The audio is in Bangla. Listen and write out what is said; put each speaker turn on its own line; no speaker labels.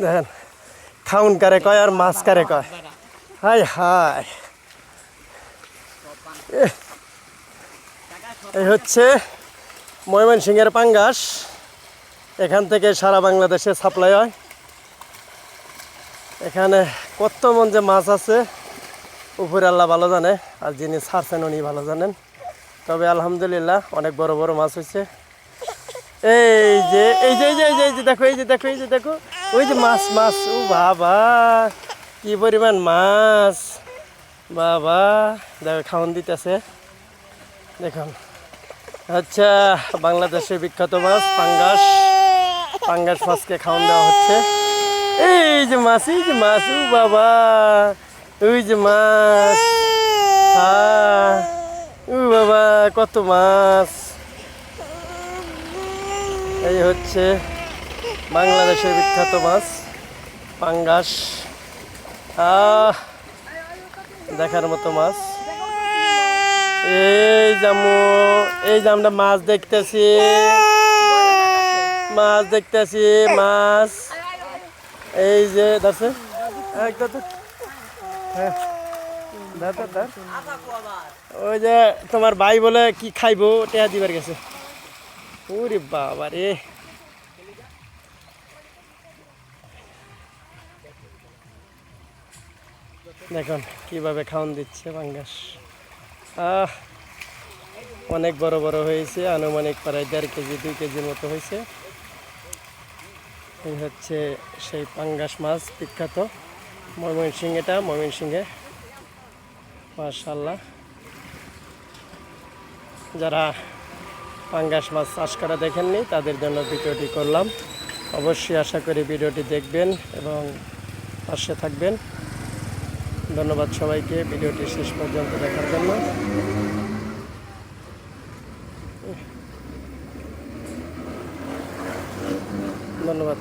দেখেন খাউন কারে কয় আর মাছ কারে কয়। হাই হাই, এই হচ্ছে ময়মনসিংহের পাঙ্গাস। এখান থেকে সারা বাংলাদেশে সাপ্লাই হয়। এখানে কত মন যে মাছ আছে উপরে আল্লাহ ভালো জানে, আর যিনি ছাড়ছেন উনি ভালো জানেন। তবে আলহামদুলিল্লাহ অনেক বড় বড় মাছ হয়েছে। এই যে এই যে এই যে এই যে দেখো, এই যে দেখো, এই যে দেখো, ওই যে মাছ মাছ, ও বাবা কি পরিমাণ মাছ, বাবা দেখো খাওয়ান দিতেছে। দেখুন, আচ্ছা বাংলাদেশের বিখ্যাত মাছ পাঙ্গাস। পাঙ্গাস মাছকে খাওয়ান দেওয়া হচ্ছে। এই যে মাছ, এই যে মাছ, ও বাবা ওই যে মাছ, ও বাবা কত মাছ। এই হচ্ছে বাংলাদেশের বিখ্যাত মাছ পাঙ্গাস। দেখার মতো মাছ। এই জামু, এই যে আমরা মাছ দেখতেছি, মাছ দেখতেছি, মাছ। এই যে দেখছে ওই যে তোমার ভাই বলে কি খাইবো টেয়া দিবার গেছে। ওরে বাবা রে, দেখুন কিভাবে খাওয়ান দিচ্ছে পাঙ্গাস। অনেক বড় বড় হয়েছে, আনুমানিক প্রায় 1.5 কেজি 2 কেজির মতো হয়েছে। এই হচ্ছে সেই পাঙ্গাস মাছ বিখ্যাত ময়মনসিংহ। এটা ময়মনসিংহে মাশাআল্লাহ। যারা পাঙ্গাস মাছ চাষ করা দেখেননি তাদের জন্য ভিডিওটি করলাম। অবশ্যই আশা করি ভিডিওটি দেখবেন এবং পাশে থাকবেন। ধন্যবাদ সবাইকে ভিডিওটি শেষ পর্যন্ত দেখার জন্য। ধন্যবাদ।